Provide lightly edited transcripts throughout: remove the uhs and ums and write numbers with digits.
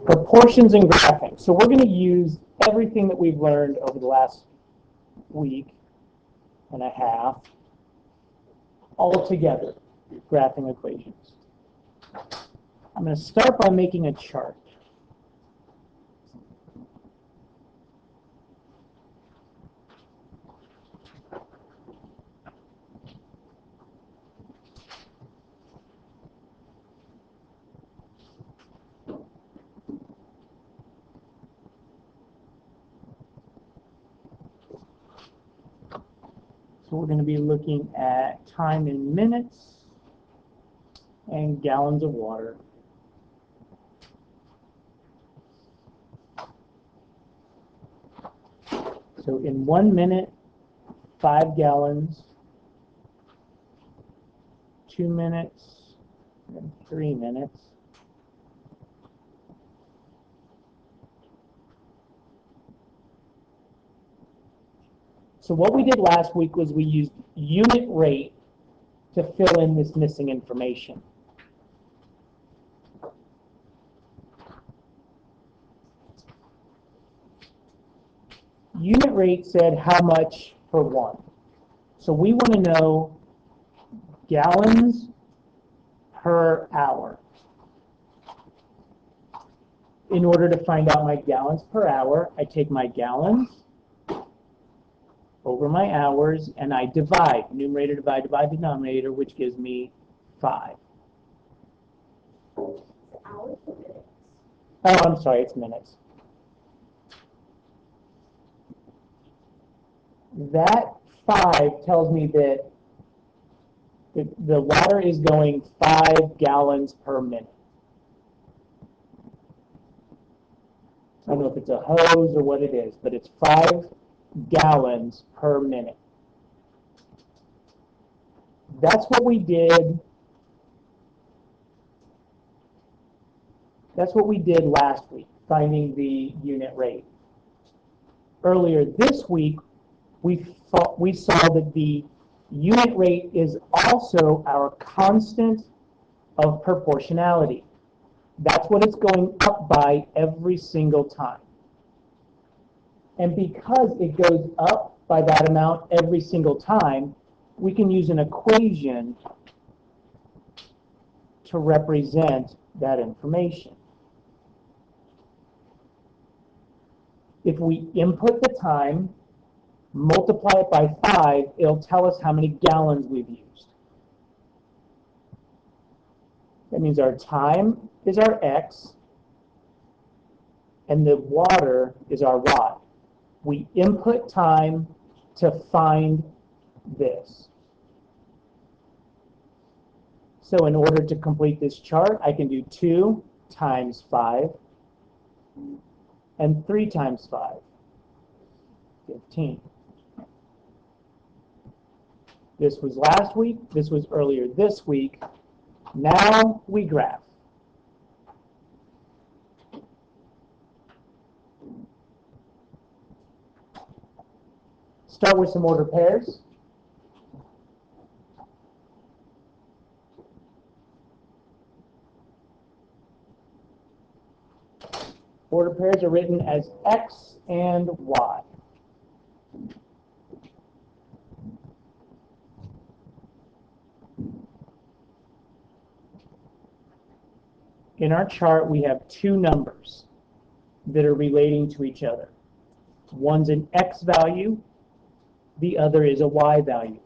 Proportions and graphing. So we're going to use everything that we've learned over the last week and a half all together, graphing equations. I'm going to start by making a chart. So we're going to be looking at time in minutes and gallons of water. So in 1 minute, 5 gallons, 2 minutes, and 3 minutes. So what we did last week was we used unit rate to fill in this missing information. Unit rate said how much per one. So we want to know gallons per hour. In order to find out my gallons per hour, I take my gallons over my hours and I divide. Numerator divided by denominator, which gives me 5. Oh, I'm sorry, it's minutes. That 5 tells me that the water is going 5 gallons per minute. I don't know if it's a hose or what it is, but it's 5 gallons per minute. That's what we did. That's what we did last week, finding the unit rate. Earlier this week, we saw that the unit rate is also our constant of proportionality. That's what it's going up by every single time. And because it goes up by that amount every single time, we can use an equation to represent that information. If we input the time, multiply it by 5, it'll tell us how many gallons we've used. That means our time is our x, and the water is our y. We input time to find this. So in order to complete this chart, I can do 2 times 5 and 3 times 5, 15. This was last week. This was earlier this week. Now we graph. Start with some ordered pairs. Ordered pairs are written as x and y. In our chart, we have 2 numbers that are relating to each other. One's an x value, the other is a y value.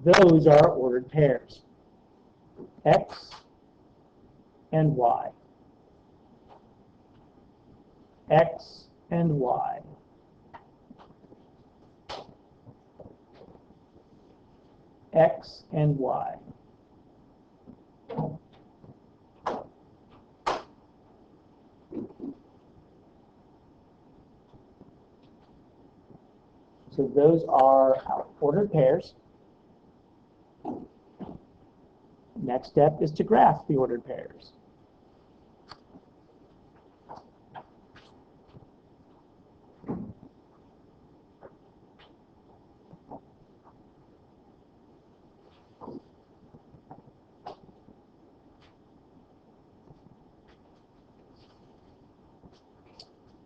Those are ordered pairs, x and y, x and y. X and y. So those are our ordered pairs. Next step is to graph the ordered pairs.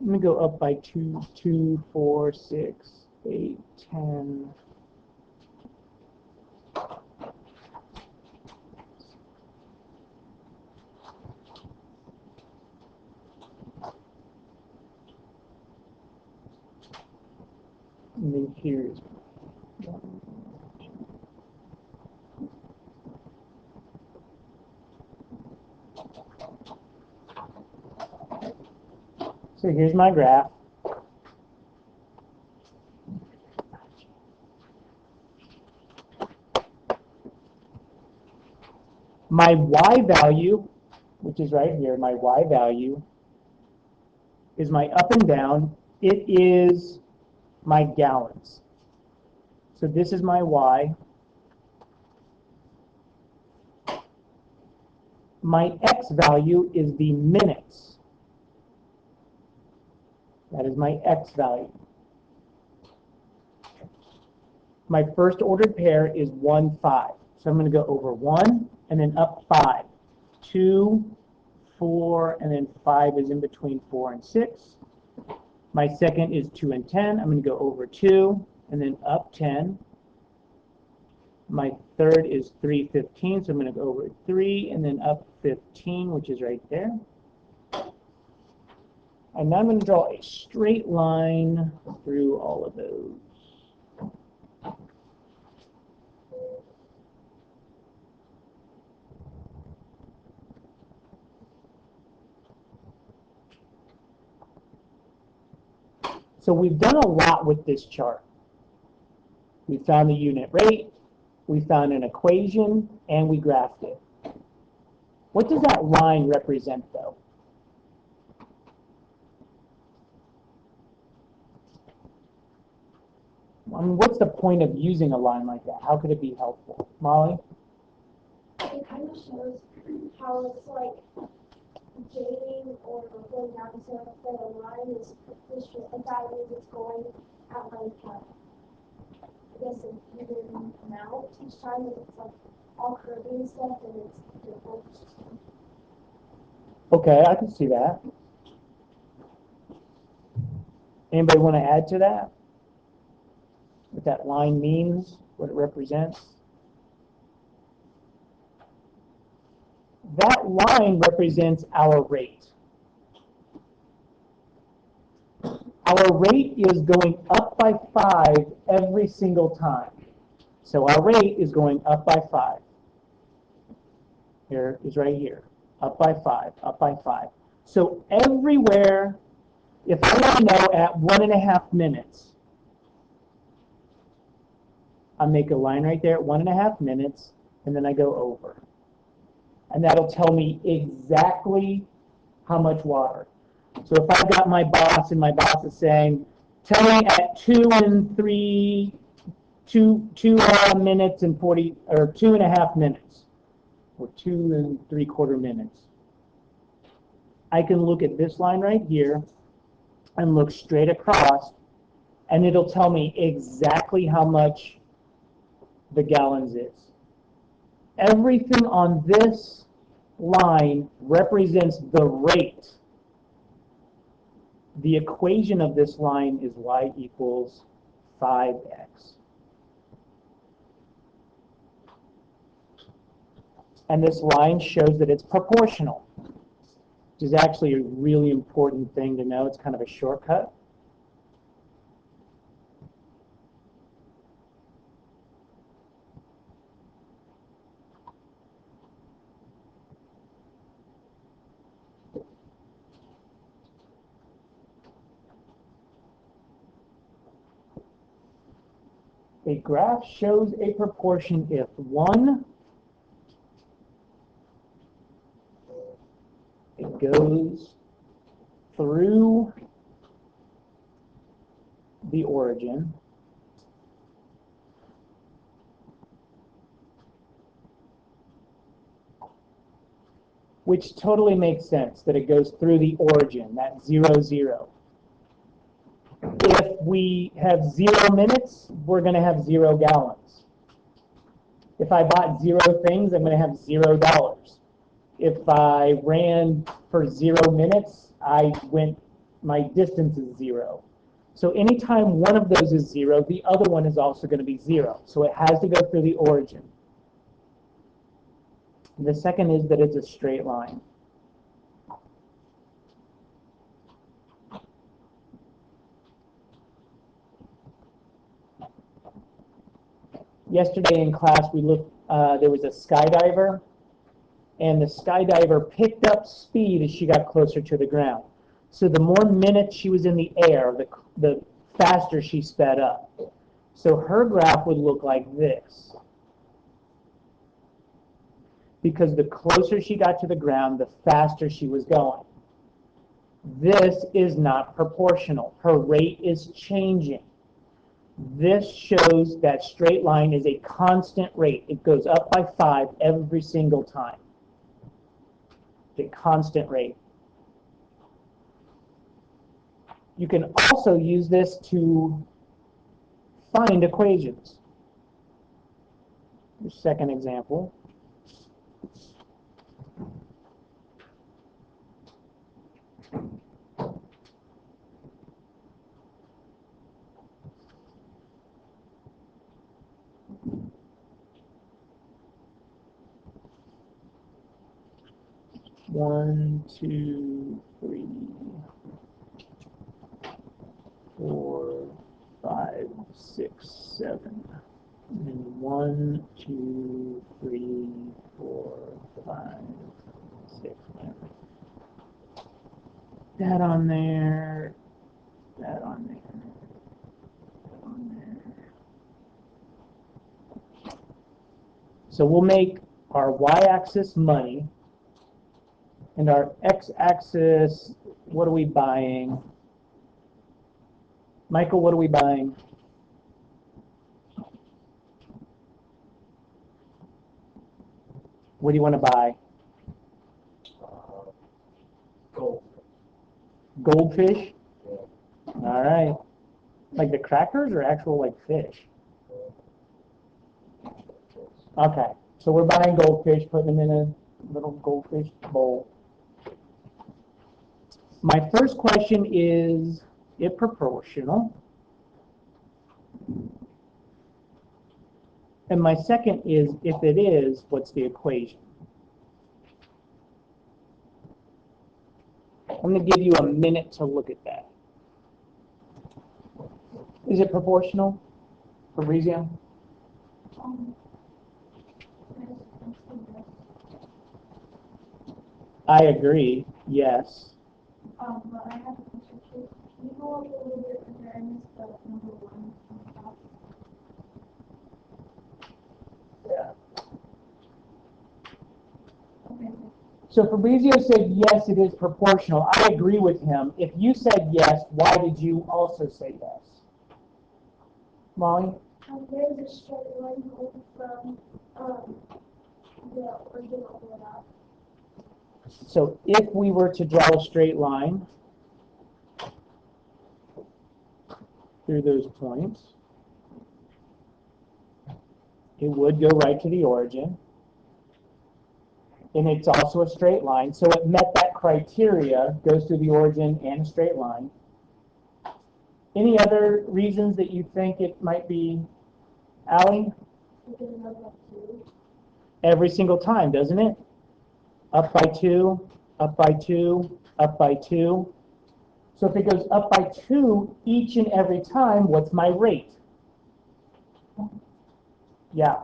I'm going to go up by 2, 2, 4, 6, 8, 10. And then here's 1. So here's my graph. My y value, which is right here, my y value is my up and down. It is my gallons. So this is my y. My x value is the minutes. That is my x value. My first ordered pair is 1, 5. So I'm going to go over 1 and then up 5. 2, 4, and then 5 is in between 4 and 6. My second is 2 and 10. I'm going to go over 2 and then up 10. My third is 3, 15. So I'm going to go over 3 and then up 15, which is right there. And now I'm going to draw a straight line through all of those. So we've done a lot with this chart. We found the unit rate, we found an equation, and we graphed it. What does that line represent, though? I mean, what's the point of using a line like that? How could it be helpful? Molly? It kind of shows how it's like gaining or going down. So if the line is pushing, that means it's going at like I guess an even amount each time. If it's like all curvy and stuff, then it's different. Okay, I can see that. Anybody want to add to that? What that line means, what it represents? That line represents our rate. Our rate is going up by 5 every single time. So our rate is going up by 5. Here is right here. Up by 5, up by 5. So everywhere, if I want to know at 1.5 minutes, I make a line right there at 1.5 minutes, and then I go over. And that'll tell me exactly how much water. So if I've got my boss and my boss is saying, tell me at 2 minutes and 40, or 2.5 minutes, or 2 3/4 minutes. I can look at this line right here and look straight across, and it'll tell me exactly how much the gallons is. Everything on this line represents the rate. The equation of this line is y equals 5x. And this line shows that it's proportional, which is actually a really important thing to know. It's kind of a shortcut. A graph shows a proportion if 1, it goes through the origin, which totally makes sense that it goes through the origin, that 0, 0. If we have 0 minutes, we're going to have 0 gallons. If I bought 0 things, I'm going to have $0. If I ran for 0 minutes, I went my distance is 0. So anytime one of those is 0, the other one is also going to be 0. So it has to go through the origin. The second is that it's a straight line. Yesterday in class we looked, there was a skydiver, and the skydiver picked up speed as she got closer to the ground. So the more minutes she was in the air, the faster she sped up. So her graph would look like this. Because the closer she got to the ground, the faster she was going. This is not proportional. Her rate is changing. This shows that straight line is a constant rate. It goes up by 5 every single time. A constant rate. You can also use this to find equations. Your second example. One, two, three, 4, 5, 6, 7. And 1, 2, 3, 4, 5, 6, 7. That on there. That on there. That on there. So we'll make our y-axis money, and our x-axis, what are we buying? Michael, what are we buying? What do you want to buy? Gold. Goldfish? Yeah. All right. Like the crackers or actual like fish? Okay. So we're buying goldfish, putting them in a little goldfish bowl. My first question is it proportional? And my second is, if it is, what's the equation? I'm going to give you a minute to look at that. Is it proportional, Fabrizio? I agree, yes. But I have a question too. Can you go up a little bit and I missed the number 1 on the top? Yeah. Okay. So Fabrizio said, yes, it is proportional. I agree with him. If you said yes, why did you also say yes? Molly? There's a straight line going from the original one up. So if we were to draw a straight line through those points, it would go right to the origin. And it's also a straight line, so it met that criteria, goes through the origin and a straight line. Any other reasons that you think it might be, Allie? Every single time, doesn't it? Up by 2, up by 2, up by 2. So if it goes up by 2 each and every time, what's my rate? Yeah,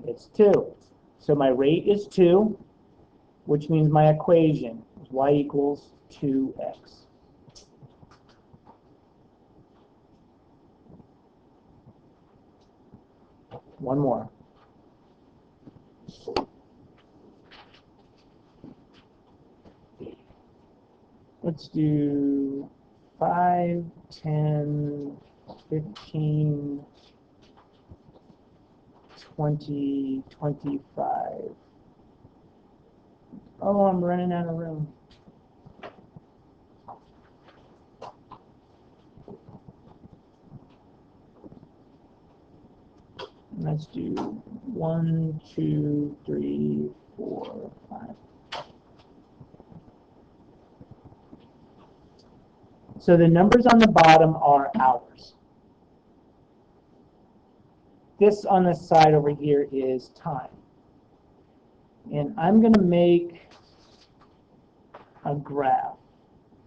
it's 2. So my rate is 2, which means my equation is y equals 2x. One more. Let's do 5, 10, 15, 20, 25. Oh, I'm running out of room. Let's do 1, 2, 3, 4, 5. So the numbers on the bottom are hours. This on the side over here is time. And I'm going to make a graph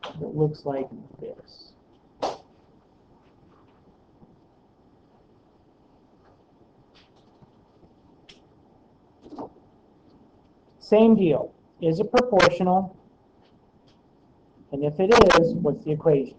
that looks like this. Same deal. Is it proportional? And if it is, what's the equation?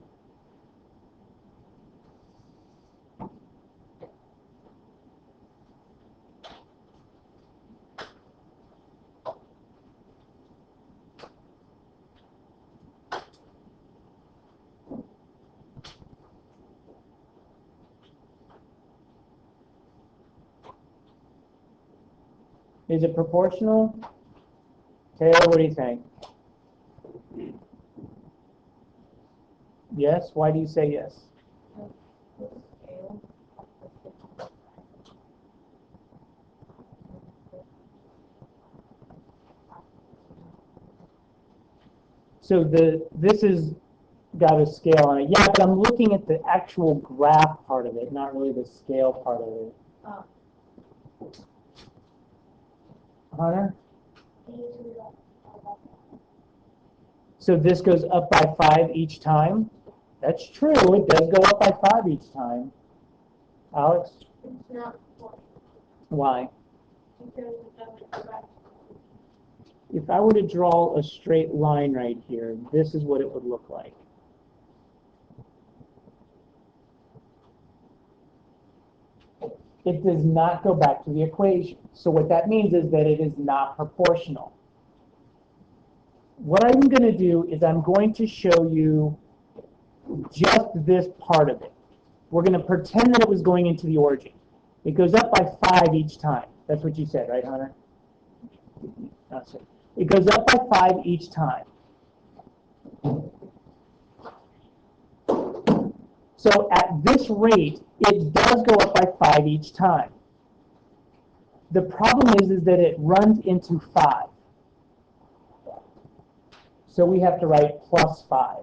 Is it proportional? Taylor, what do you think? Yes? Why do you say yes? So this has got a scale on it. Yeah, but I'm looking at the actual graph part of it, not really the scale part of it. Hunter? So this goes up by 5 each time? That's true. It does go up by 5 each time. Alex? It's not Why? because it doesn't go back. If I were to draw a straight line right here, this is what it would look like. It does not go back to the equation. So what that means is that it is not proportional. What I'm going to do is I'm going to show you just this part of it. We're going to pretend that it was going into the origin. It goes up by 5 each time. That's what you said, right, Hunter? That's it. It goes up by 5 each time. So at this rate, it does go up by 5 each time. The problem is that it runs into 5. So we have to write plus 5.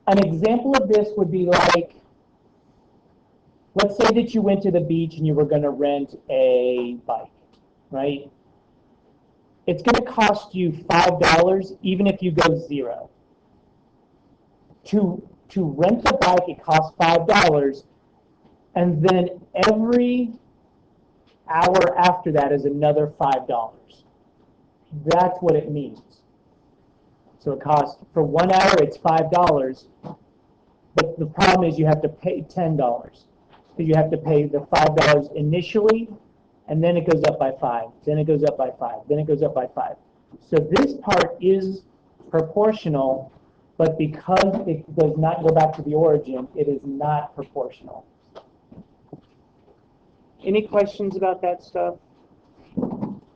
An example of this would be like, let's say that you went to the beach and you were going to rent a bike, right? It's going to cost you $5 even if you go 0. To rent the bike, it costs $5, and then every hour after that is another $5. That's what it means. So it costs, for 1 hour, it's $5, but the problem is you have to pay $10. So you have to pay the $5 initially, and then it goes up by 5, then it goes up by 5, then it goes up by 5. So this part is proportional, but because it does not go back to the origin, it is not proportional. Any questions about that stuff?